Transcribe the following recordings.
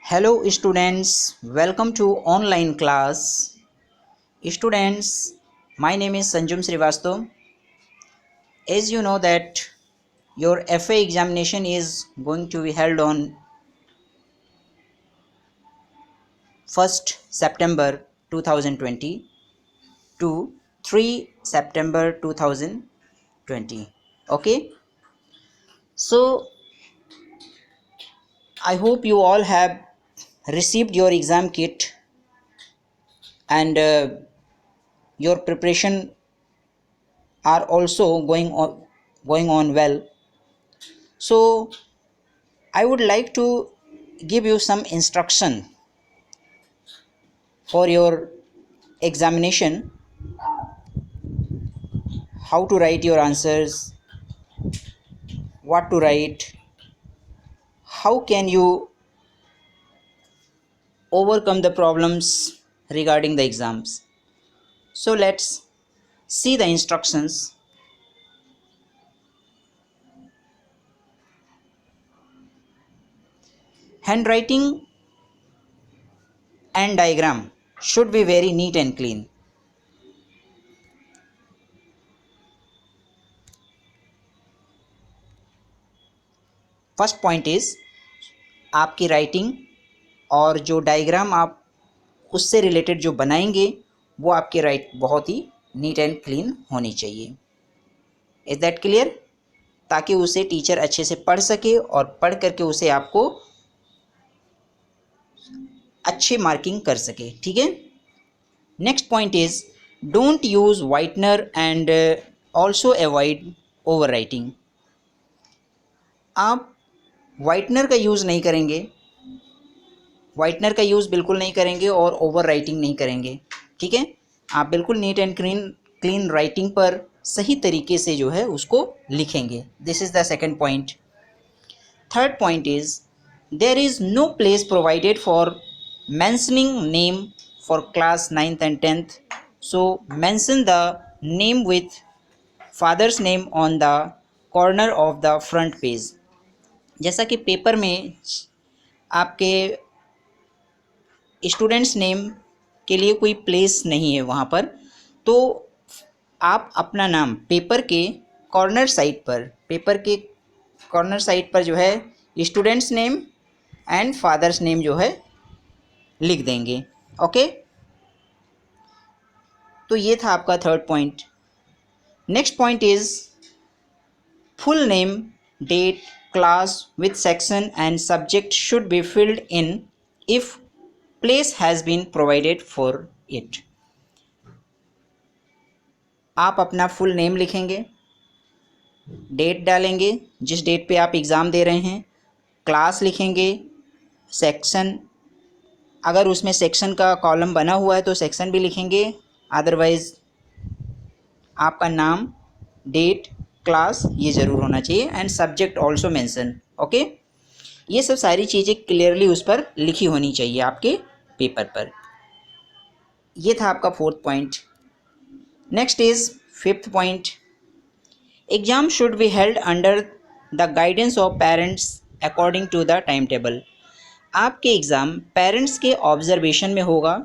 Hello students, welcome to online class. Students, my name is Sanjum Srivastav. As you know that your FA examination is going to be held on 1st September 2020 to 3 September 2020. Okay, so I hope you all have received your exam kit and your preparation are also going on well. So I would like to give you some instruction for your examination, how to write your answers, what to write, how can you overcome the problems regarding the exams. So let's see the instructions. Handwriting and diagram should be very neat and clean. First point is आपकी writing और जो diagram आप उससे related जो बनाएंगे वो आपके right बहुत ही नीट एंड क्लीन होनी चाहिए. Is that clear? ताकि उसे टीचर अच्छे से पढ़ सके और पढ़ करके उसे आपको अच्छी मार्किंग कर सके. ठीक है. Next point is don't use whitener and also avoid over writing. आप वाइटनर का यूज़ नहीं करेंगे, वाइटनर का यूज़ बिल्कुल नहीं करेंगे और ओवर राइटिंग नहीं करेंगे. ठीक है. आप बिल्कुल नीट एंड क्लीन राइटिंग पर सही तरीके से जो है उसको लिखेंगे. This is the second point. Third point is there is no place provided for mentioning name for class 9th and 10th. So mention the name with father's name on the corner of the front page. जैसा कि paper में आपके students name के लिए कोई place नहीं है वहाँ पर, तो आप अपना नाम पेपर के कॉर्नर साइड पर जो है student's name and father's name जो है लिख देंगे. ओके. तो ये था आपका third point. Next point is full name, date, class with section and subject should be filled in if place has been provided for it. आप अपना फुल नेम लिखेंगे, डेट डालेंगे जिस डेट पे आप एग्ज़ाम दे रहे हैं, क्लास लिखेंगे, सेक्शन अगर उसमें सेक्शन का कॉलम बना हुआ है तो सेक्शन भी लिखेंगे, अदरवाइज़ आपका नाम, डेट, क्लास ये ज़रूर होना चाहिए and subject also mention. Okay. ये सब सारी चीज़ें क्लियरली उस पर लिखी होनी चाहिए आपके पेपर पर. ये था आपका fourth point. Next is fifth point. Exam should be held under the guidance of parents according to the time table. आपके एग्ज़ाम पेरेंट्स के ऑब्जर्वेशन में होगा.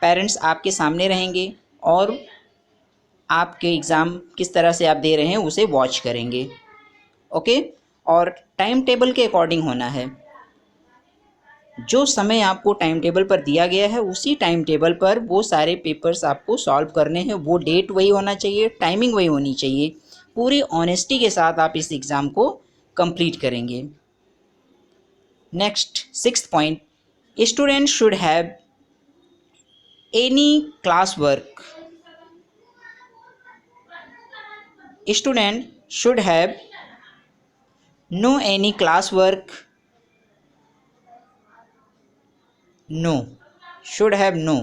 पेरेंट्स आपके सामने रहेंगे और आपके एग्ज़ाम किस तरह से आप दे रहे हैं उसे वॉच करेंगे. ओके. और टाइम टेबल के अकॉर्डिंग होना है. जो समय आपको टाइम टेबल पर दिया गया है उसी टाइम टेबल पर वो सारे पेपर्स आपको सॉल्व करने हैं. वो डेट वही होना चाहिए, टाइमिंग वही होनी चाहिए. पूरी ऑनेस्टी के साथ आप इस एग्ज़ाम को कंप्लीट करेंगे. Next sixth point. Student should have any class work. Student should have no any classwork. Should have no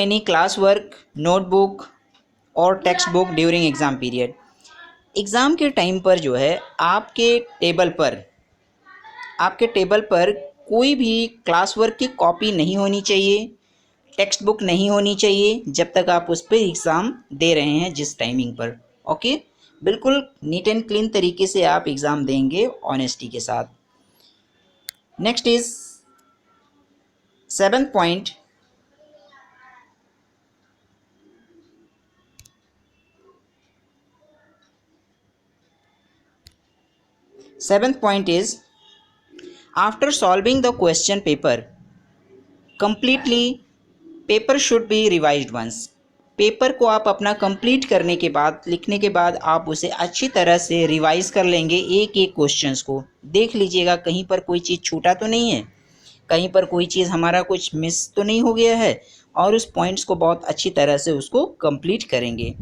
any classwork, notebook और textbook during exam period. Exam के टाइम पर जो है आपके टेबल पर कोई भी क्लास वर्क की कॉपी नहीं होनी चाहिए, टेक्स्ट बुक नहीं होनी चाहिए जब तक आप उस पर एग्ज़ाम दे रहे हैं जिस टाइमिंग पर. ओके. बिल्कुल नीट एंड क्लीन तरीके से आप एग्ज़ाम देंगे ऑनेस्टी के साथ. Next is 7th point. Seventh point is, after solving the question paper completely, paper should be revised once. Paper को आप अपना कंप्लीट करने के बाद, लिखने के बाद आप उसे अच्छी तरह से रिवाइज कर लेंगे। एक एक क्वेश्चंस को देख लीजिएगा, कहीं पर कोई चीज़ छूटा तो नहीं है, कहीं पर कोई चीज़ हमारा कुछ मिस तो नहीं हो गया है, और उस पॉइंट्स को बहुत अच्छी तरह से उसको कंप्लीट करेंगे।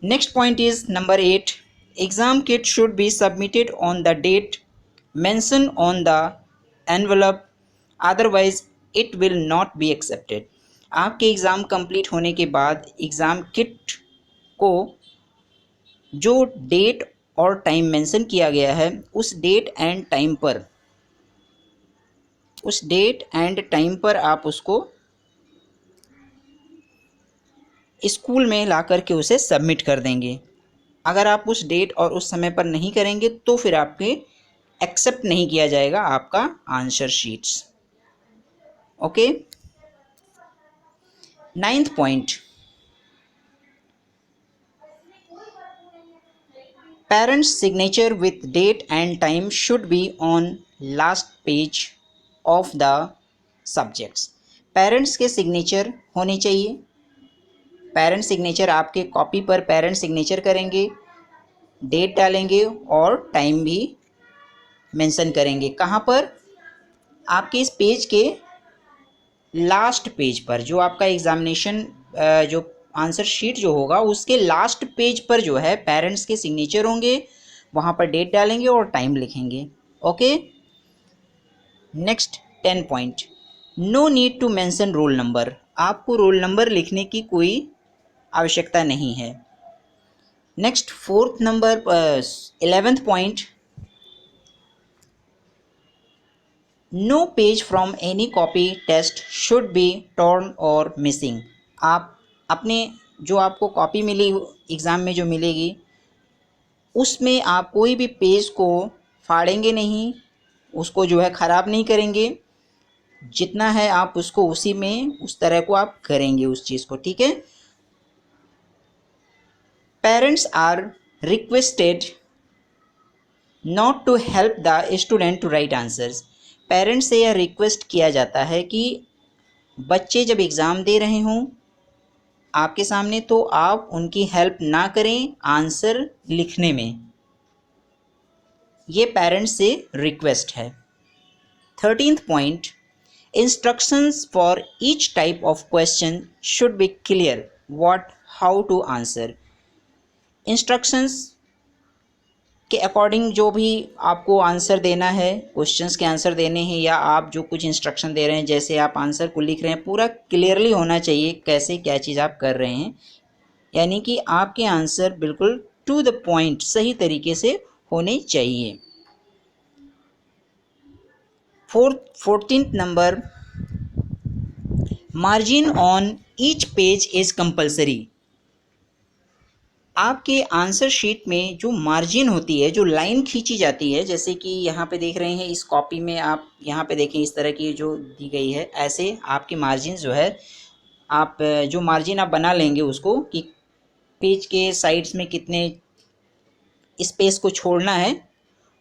Next point is number 8, exam kit should be submitted on the date mention on the envelope, otherwise it will not be accepted. आपके एग्ज़ाम कंप्लीट होने के बाद एग्ज़ाम किट को जो डेट और टाइम मेंशन किया गया है, उस डेट एंड टाइम पर आप उसको स्कूल में ला कर के उसे सबमिट कर देंगे। अगर आप उस डेट और उस समय पर नहीं करेंगे तो फिर आपके एक्सेप्ट नहीं किया जाएगा आपका answer sheets. Okay. 9th point, parents signature with date and time should be on last page of the subjects. Parents के सिग्नेचर होने चाहिए। पेरेंट सिग्नेचर आपके कॉपी पर पेरेंट सिग्नेचर करेंगे, डेट डालेंगे और टाइम भी मेंशन करेंगे। कहाँ पर? आपके इस पेज के लास्ट पेज पर, जो आपका एग्जामिनेशन जो आंसर शीट जो होगा उसके लास्ट पेज पर जो है पेरेंट्स के सिग्नेचर होंगे, वहाँ पर डेट डालेंगे और टाइम लिखेंगे। Okay. Next 10 point, no need to mention roll number. आपको रोल नंबर लिखने की कोई आवश्यकता नहीं है। Next 11th point, no page from any copy test should be torn और मिसिंग। आप अपने जो आपको कॉपी मिली एग्ज़ाम में जो मिलेगी, उसमें आप कोई भी पेज को फाड़ेंगे नहीं, उसको जो है ख़राब नहीं करेंगे। जितना है आप उसको उसी में उस तरह को आप करेंगे उस चीज़ को। ठीक है। Parents are requested not to help the student to write answers. Parents से यह रिक्वेस्ट किया जाता है कि बच्चे जब एग्ज़ाम दे रहे हों आपके सामने, तो आप उनकी हेल्प ना करें आंसर लिखने में। ये पेरेंट्स से रिक्वेस्ट है। 13th point, instructions for each type of question should be clear what how to answer. Instructions के अकॉर्डिंग जो भी आपको आंसर देना है, क्वेश्चंस के आंसर देने हैं, या आप जो कुछ इंस्ट्रक्शन दे रहे हैं, जैसे आप आंसर को लिख रहे हैं, पूरा क्लियरली होना चाहिए कैसे क्या चीज़ आप कर रहे हैं। यानी कि आपके आंसर बिल्कुल टू द पॉइंट सही तरीके से होने चाहिए। 14th number, margin on each page is compulsory. आपके आंसर शीट में जो मार्जिन होती है, जो लाइन खींची जाती है, जैसे कि यहाँ पे देख रहे हैं इस कॉपी में, आप यहाँ पे देखें इस तरह की जो दी गई है, ऐसे आपकी मार्जिन जो है, आप जो मार्जिन आप बना लेंगे उसको कि पेज के साइड्स में कितने स्पेस को छोड़ना है,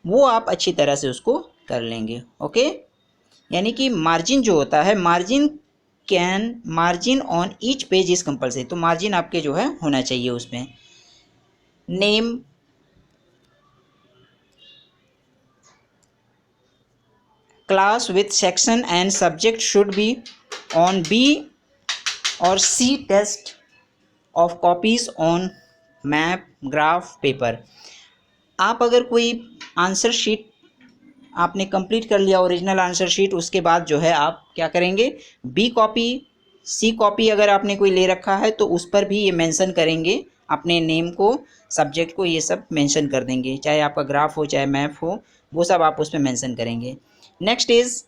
वो आप अच्छी तरह से उसको कर लेंगे। ओके। यानी कि मार्जिन जो होता है, margin on each page is compulsory. तो मार्जिन आपके जो है होना चाहिए उसमें। Name, class with section and subject should be on B और C test of copies on map, graph, paper. आप अगर कोई आंसर शीट आपने कंप्लीट कर लिया, ओरिजिनल आंसर शीट, उसके बाद जो है आप क्या करेंगे, B कॉपी, C कॉपी अगर आपने कोई ले रखा है तो उस पर भी ये मेंशन करेंगे अपने नेम को, सब्जेक्ट को, ये सब मेंशन कर देंगे। चाहे आपका ग्राफ हो चाहे मैप हो, वो सब आप उस पर मेंशन करेंगे। Next is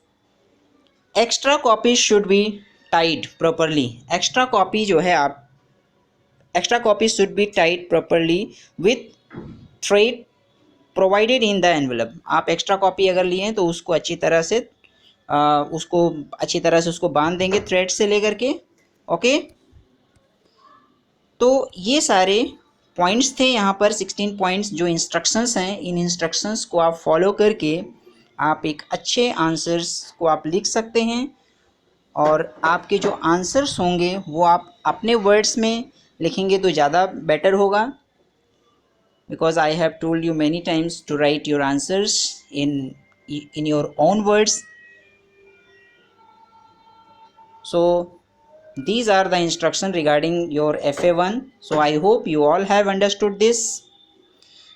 extra copy should be tied properly. Extra copy जो है extra copy should be tied properly with thread provided in the envelope. आप एक्स्ट्रा कॉपी अगर लिए हैं तो उसको अच्छी तरह से उसको बांध देंगे थ्रेड से लेकर के। ओके, तो ये सारे पॉइंट्स थे यहाँ पर 16 पॉइंट्स जो इंस्ट्रक्शंस हैं। इन इंस्ट्रक्शंस को आप फॉलो करके आप एक अच्छे आंसर्स को आप लिख सकते हैं, और आपके जो आंसर्स होंगे वो आप अपने वर्ड्स में लिखेंगे तो ज़्यादा बेटर होगा, because I have told you many times to write your answers in your own words. So these are the instruction regarding your FA1. So I hope you all have understood this.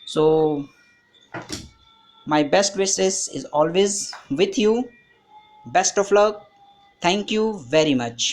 So my best wishes is always with you. Best of luck. Thank you very much.